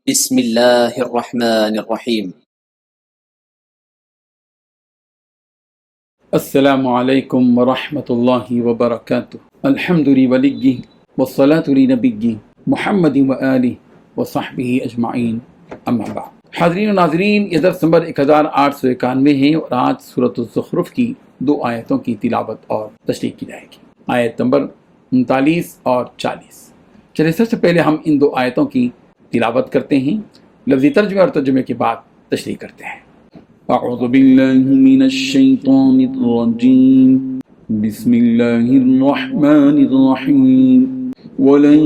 بسم الله الرحمن الرحيم. السلام علیکم ورحمۃ اللہ وبرکاتہ۔ الحمد لولي والصلاة لنبی محمد وآلہ وصحبہ اجمعین، اما بعد۔ حاضرین و ناظرین، یہ درس نمبر 1891 ہے اور آج سورۃ الزخرف کی 2 آیتوں کی تلاوت اور تشریح کی جائے گی، آیت نمبر 39 اور 40۔ چلے سب سے پہلے ہم ان 2 آیتوں کی تلاوت کرتے ہیں، لفظی ترجمے اور ترجمے کے بعد تشریح کرتے ہیں۔ اعوذ باللہ من الشیطان الرجیم، بسم اللہ الرحمن الرحیم۔ وَلَن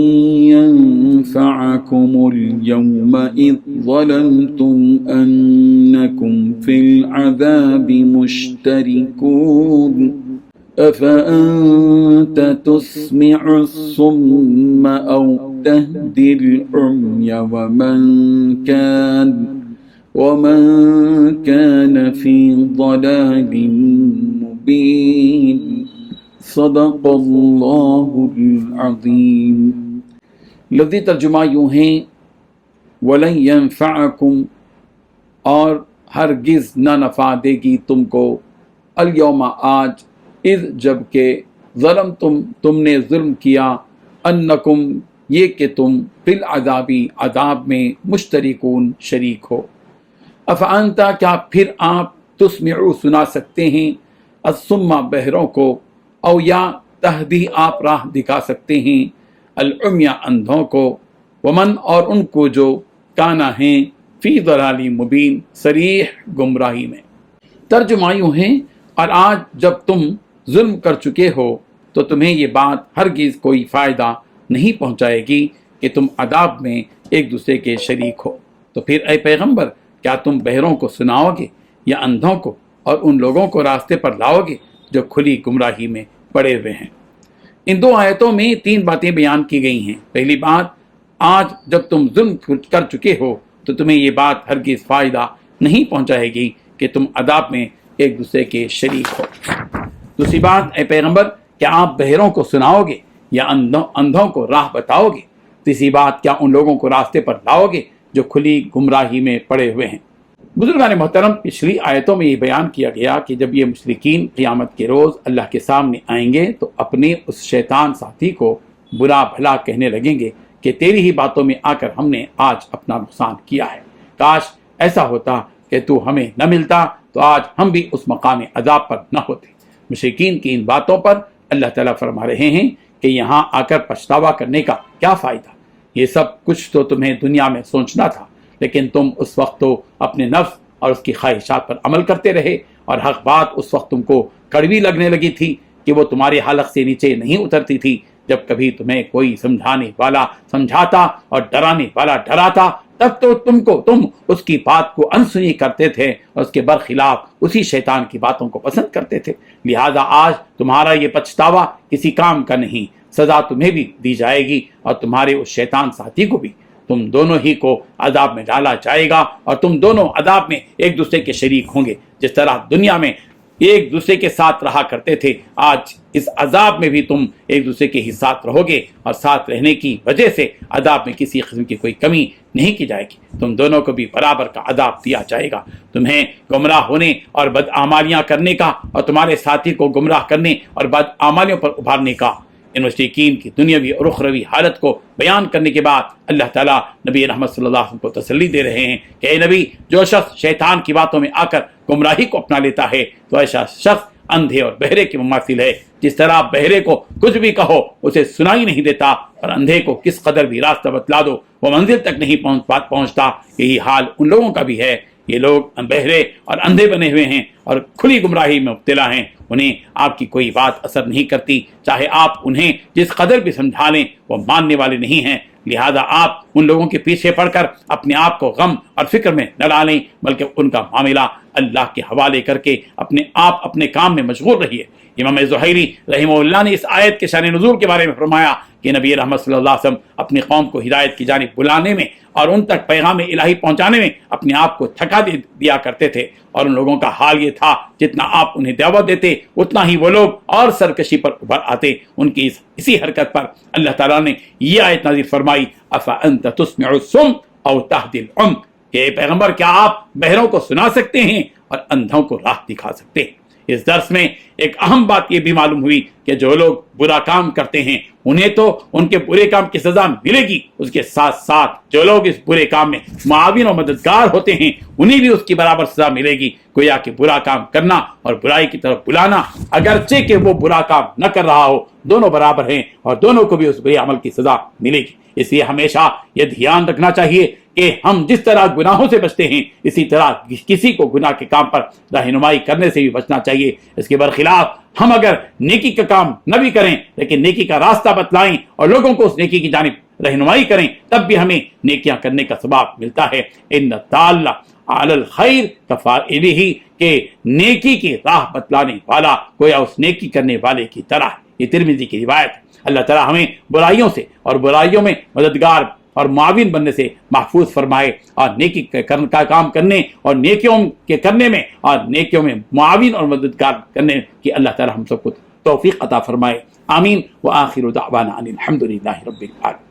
يَنفَعَكُمُ الْيَوْمَ إِذ ظَلَمْتُمْ أَنَّكُمْ فِي الْعَذَابِ مُشْتَرِكُونَ أَفَأَنْتَ تُسْمِعُ الصُّمَّ أَوْ تَهْدِي الْعُمْيَ ومن كان في ضلال مبين صدق اللہ العظیم۔ لفظی ترجمہ یوں ہیں، وَلَن يَنفَعَكُمْ، اور ہرگز نہ نفع دے گی تم کو، الیوم آج، اذ جب کہ تم نے ظلم کیا، انکم یہ کہ تم فی العذابی عذاب میں مشترکون شریک ہو۔ افانتا کیا پھر آپ تسمعو سنا سکتے ہیں، الصم بہروں کو، او یا تہدی آپ راہ دکھا سکتے ہیں، العمی اندھوں کو، ومن اور ان کو جو کانا ہیں فی ضلال مبین صریح گمراہی میں۔ ترجمہ یوں ہے، اور آج جب تم ظلم کر چکے ہو تو تمہیں یہ بات ہرگز کوئی فائدہ نہیں پہنچائے گی کہ تم عذاب میں ایک دوسرے کے شریک ہو۔ تو پھر اے پیغمبر، کیا تم بہروں کو سناؤ گے یا اندھوں کو، اور ان لوگوں کو راستے پر لاؤ گے جو کھلی گمراہی میں پڑے ہوئے ہیں؟ ان 2 آیتوں میں 3 باتیں بیان کی گئی ہیں۔ پہلی بات، آج جب تم ظلم کر چکے ہو تو تمہیں یہ بات ہرگز فائدہ نہیں پہنچائے گی کہ تم عذاب میں ایک دوسرے کے شریک ہو۔ دوسری بات، اے پیغمبر، کیا آپ بہروں کو سناؤ گے یا اندھوں کو راہ بتاؤ گے؟ تیسری بات، کیا ان لوگوں کو راستے پر لاؤ گے جو کھلی گمراہی میں پڑے ہوئے ہیں؟ بزرگان محترم، پچھلی آیتوں میں یہ بیان کیا گیا کہ جب یہ مشرکین قیامت کے روز اللہ کے سامنے آئیں گے تو اپنے اس شیطان ساتھی کو برا بھلا کہنے لگیں گے کہ تیری ہی باتوں میں آ کر ہم نے آج اپنا نقصان کیا ہے، کاش ایسا ہوتا کہ تو ہمیں نہ ملتا تو آج ہم بھی اس مقام عذاب پر نہ ہوتے۔ مشرکین کی ان باتوں پر اللہ تعالیٰ فرما رہے ہیں کہ یہاں آ کر پچھتاوا کرنے کا کیا فائدہ؟ یہ سب کچھ تو تمہیں دنیا میں سوچنا تھا، لیکن تم اس وقت تو اپنے نفس اور اس کی خواہشات پر عمل کرتے رہے، اور حق بات اس وقت تم کو کڑوی لگنے لگی تھی کہ وہ تمہارے حلق سے نیچے نہیں اترتی تھی۔ جب کبھی تمہیں کوئی سمجھانے والا سمجھاتا اور ڈرانے والا ڈراتا، تب تو تم اس کی بات کو انسنی کرتے تھے اور اس کے برخلاف اسی شیطان کی باتوں کو پسند کرتے تھے۔ لہذا آج تمہارا یہ پچھتاوا کسی کام کا نہیں، سزا تمہیں بھی دی جائے گی اور تمہارے اس شیطان ساتھی کو بھی۔ تم دونوں ہی کو عذاب میں ڈالا جائے گا اور تم دونوں عذاب میں ایک دوسرے کے شریک ہوں گے۔ جس طرح دنیا میں ایک دوسرے کے ساتھ رہا کرتے تھے، آج اس عذاب میں بھی تم ایک دوسرے کے ہی ساتھ رہو گے، اور ساتھ رہنے کی وجہ سے عذاب میں کسی قسم کی کوئی کمی نہیں کی جائے گی۔ تم دونوں کو بھی برابر کا عذاب دیا جائے گا۔ تمہیں گمراہ ہونے اور بدعمالیاں کرنے کا، اور تمہارے ساتھی کو گمراہ کرنے اور بدعمالیوں پر ابھارنے کا۔ ان مشرکین کی دنیاوی اور اخروی حالت کو بیان کرنے کے بعد اللہ تعالیٰ نبی رحمت صلی اللہ علیہ وسلم کو تسلی دے رہے ہیں کہ اے نبی، جو شخص شیطان کی باتوں میں آ کر گمراہی کو اپنا لیتا ہے تو ایسا شخص اندھے اور بہرے کے مماثل ہے۔ جس طرح بہرے کو کچھ بھی کہو اسے سنائی نہیں دیتا، اور اندھے کو کس قدر بھی راستہ بتلا دو وہ منزل تک نہیں پہنچتا، یہی حال ان لوگوں کا بھی ہے۔ یہ لوگ بہرے اور اندھے بنے ہوئے ہیں اور کھلی گمراہی میں مبتلا ہیں، انہیں آپ کی کوئی بات اثر نہیں کرتی، چاہے آپ انہیں جس قدر بھی سمجھا لیں وہ ماننے والے نہیں ہیں۔ لہذا آپ ان لوگوں کے پیچھے پڑ کر اپنے آپ کو غم اور فکر میں نہ ڈالیں، بلکہ ان کا معاملہ اللہ کے حوالے کر کے اپنے کام میں مشغول رہیے۔ امام زہیری رحمہ اللہ نے اس آیت کے شان نزول کے بارے میں فرمایا کہ نبی رحمت صلی اللہ علیہ وسلم اپنی قوم کو ہدایت کی جانب بلانے میں اور ان تک پیغام الہی پہنچانے میں اپنے آپ کو تھکا دیا کرتے تھے، اور ان لوگوں کا حال یہ تھا جتنا آپ انہیں دعوت دیتے اتنا ہی وہ لوگ اور سرکشی پر ابھر آتے۔ ان کی اسی حرکت پر اللہ تعالیٰ نے یہ آیت نازل فرمائی، افانت تسمع الصم او تہدی العمی، کہ پیغمبر کیا آپ بہروں کو سنا سکتے ہیں اور اندھوں کو راہ دکھا سکتے ہیں؟ اس درس میں ایک اہم بات یہ بھی معلوم ہوئی کہ جو لوگ برا کام کرتے ہیں انہیں تو ان کے برے کام کی سزا ملے گی، اس کے ساتھ ساتھ جو لوگ اس برے کام میں معاون اور مددگار ہوتے ہیں انہیں بھی اس کی برابر سزا ملے گی۔ گویا کہ برا کام کرنا اور برائی کی طرف بلانا، اگرچہ کہ وہ برا کام نہ کر رہا ہو، دونوں برابر ہیں اور دونوں کو بھی اس برے عمل کی سزا ملے گی۔ اس لیے ہمیشہ یہ دھیان رکھنا چاہیے کہ ہم جس طرح گناہوں سے بچتے ہیں اسی طرح کسی کو گناہ کے کام پر رہنمائی کرنے سے بھی بچنا چاہیے۔ اس کے برخلاف ہم اگر نیکی کا کام نہ بھی کریں لیکن نیکی کا راستہ بتلائیں اور لوگوں کو اس نیکی کی جانب رہنمائی کریں، تب بھی ہمیں نیکیاں کرنے کا ثواب ملتا ہے۔ ان الدال علی الخیر کفاعلہ، کہ نیکی کی راہ بتلانے والا گویا اس نیکی کرنے والے کی طرح ہے۔ یہ ترمذی کی روایت ہے۔ اللہ تعالیٰ ہمیں برائیوں سے اور برائیوں میں مددگار اور معاون بننے سے محفوظ فرمائے، اور نیکی کا کام کرنے اور نیکیوں کے کرنے میں اور نیکیوں میں معاون اور مددگار کرنے کی اللہ تعالیٰ ہم سب کو توفیق عطا فرمائے۔ آمین۔ وآخر دعوانا ان الحمد للہ رب العالمین۔